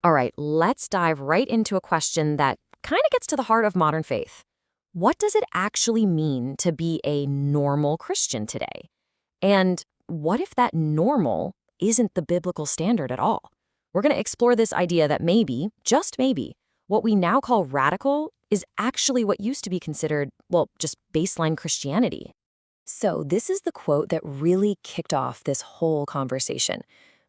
All right, let's dive right into a question that kind of gets to the heart of modern faith. What does it actually mean to be a normal Christian today? And what if that normal isn't the biblical standard at all? We're going to explore this idea that maybe, just maybe, what we now call radical is actually what used to be considered, well, just baseline Christianity. So, this is the quote that really kicked off this whole conversation.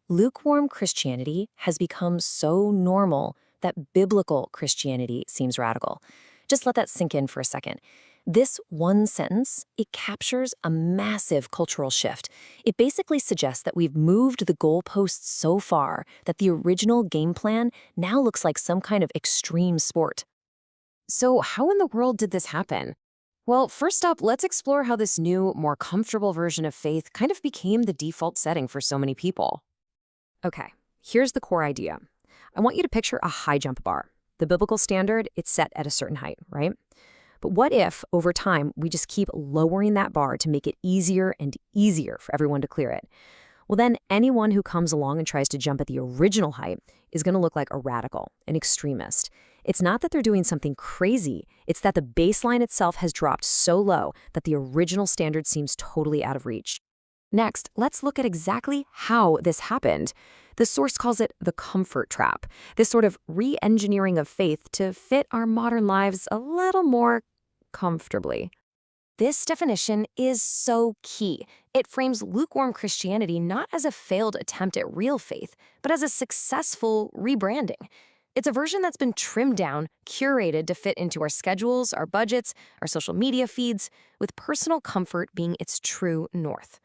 Lukewarm Christianity has become so normal that biblical Christianity seems radical. Just let that sink in for a second. This one sentence, it captures a massive cultural shift. It basically suggests that we've moved the goalposts so far that the original game plan now looks like some kind of extreme sport. So, how in the world did this happen? Well, first up, let's explore how this new, more comfortable version of faith kind of became the default setting for so many people. Okay, here's the core idea. I want you to picture a high jump bar. The biblical standard, it's set at a certain height, right? But what if, over time, we just keep lowering that bar to make it easier and easier for everyone to clear it? Well, then anyone who comes along and tries to jump at the original height is going to look like a radical, an extremist. It's not that they're doing something crazy. It's that the baseline itself has dropped so low that the original standard seems totally out of reach. Next, let's look at exactly how this happened. The source calls it the comfort trap, this sort of re-engineering of faith to fit our modern lives a little more comfortably. This definition is so key. It frames lukewarm Christianity not as a failed attempt at real faith, but as a successful rebranding. It's a version that's been trimmed down, curated to fit into our schedules, our budgets, our social media feeds, with personal comfort being its true north.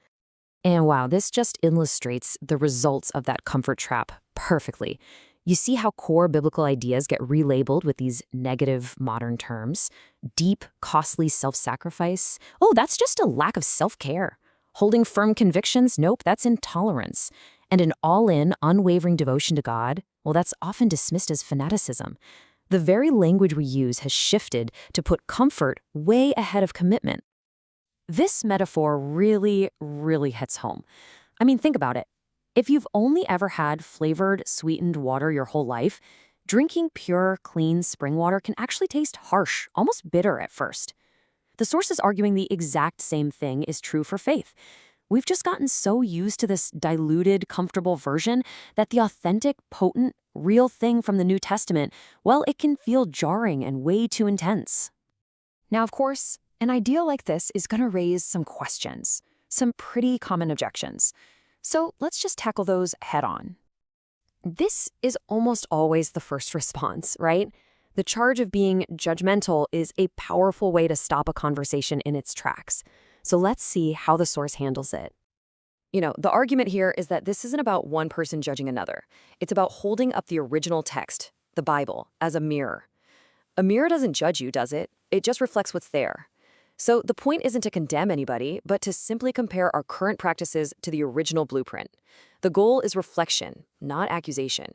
And wow, this just illustrates the results of that comfort trap perfectly. You see how core biblical ideas get relabeled with these negative modern terms. Deep, costly self-sacrifice. Oh, that's just a lack of self-care. Holding firm convictions? Nope, that's intolerance. And an all-in, unwavering devotion to God? Well, that's often dismissed as fanaticism. The very language we use has shifted to put comfort way ahead of commitment. This metaphor really, really hits home. I mean, think about it. If you've only ever had flavored, sweetened water your whole life, drinking pure, clean spring water can actually taste harsh, almost bitter at first. The source is arguing the exact same thing is true for faith. We've just gotten so used to this diluted, comfortable version that the authentic, potent, real thing from the New Testament, well, it can feel jarring and way too intense. Now, of course, an idea like this is going to raise some questions, some pretty common objections. So let's just tackle those head on. This is almost always the first response, right? The charge of being judgmental is a powerful way to stop a conversation in its tracks. So let's see how the source handles it. The argument here is that this isn't about one person judging another. It's about holding up the original text, the Bible, as a mirror. A mirror doesn't judge you, does it? It just reflects what's there. So the point isn't to condemn anybody, but to simply compare our current practices to the original blueprint. The goal is reflection, not accusation.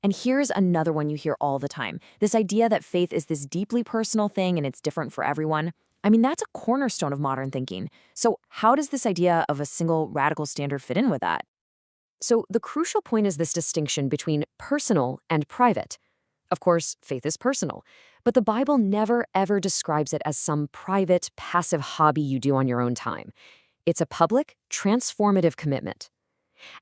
And here's another one you hear all the time, this idea that faith is this deeply personal thing and it's different for everyone. I mean, that's a cornerstone of modern thinking. So how does this idea of a single radical standard fit in with that? So the crucial point is this distinction between personal and private. Of course, faith is personal, but the Bible never, ever describes it as some private, passive hobby you do on your own time. It's a public, transformative commitment.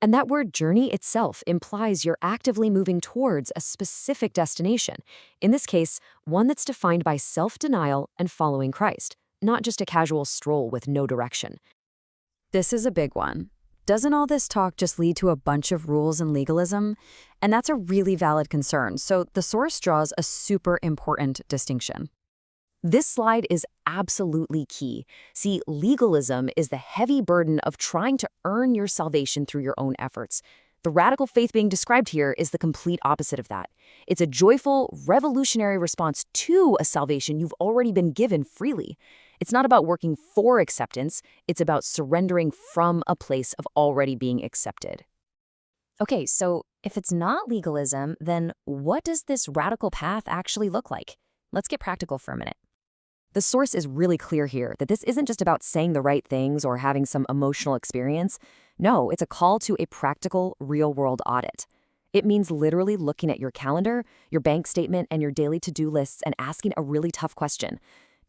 And that word journey itself implies you're actively moving towards a specific destination. In this case, one that's defined by self-denial and following Christ, not just a casual stroll with no direction. This is a big one. Doesn't all this talk just lead to a bunch of rules and legalism? And that's a really valid concern, so the source draws a super important distinction. This slide is absolutely key. See, legalism is the heavy burden of trying to earn your salvation through your own efforts. The radical faith being described here is the complete opposite of that. It's a joyful, revolutionary response to a salvation you've already been given freely. It's not about working for acceptance, it's about surrendering from a place of already being accepted. Okay, so if it's not legalism, then what does this radical path actually look like? Let's get practical for a minute. The source is really clear here that this isn't just about saying the right things or having some emotional experience. No, it's a call to a practical, real-world audit. It means literally looking at your calendar, your bank statement, and your daily to-do lists and asking a really tough question.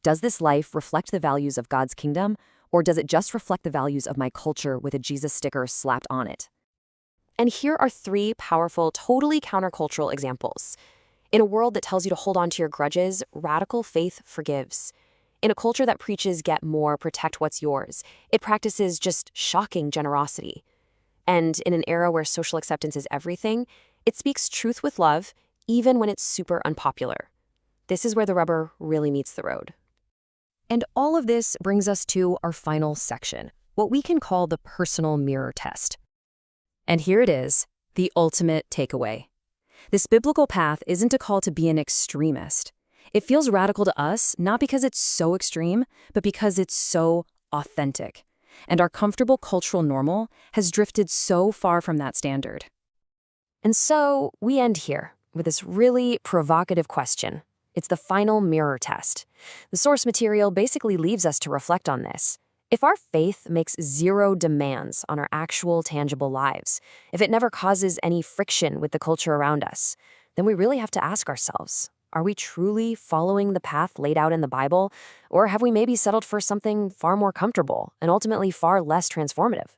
Does this life reflect the values of God's kingdom, or does it just reflect the values of my culture with a Jesus sticker slapped on it? And here are 3 powerful, totally countercultural examples. In a world that tells you to hold on to your grudges, radical faith forgives. In a culture that preaches get more, protect what's yours, it practices just shocking generosity. And in an era where social acceptance is everything, it speaks truth with love, even when it's super unpopular. This is where the rubber really meets the road. And all of this brings us to our final section, what we can call the personal mirror test. And here it is, the ultimate takeaway. This biblical path isn't a call to be an extremist. It feels radical to us, not because it's so extreme, but because it's so authentic. And our comfortable cultural normal has drifted so far from that standard. And so we end here with this really provocative question. It's the final mirror test. The source material basically leaves us to reflect on this. If our faith makes 0 demands on our actual tangible lives, if it never causes any friction with the culture around us, then we really have to ask ourselves, are we truly following the path laid out in the Bible, or have we maybe settled for something far more comfortable and ultimately far less transformative?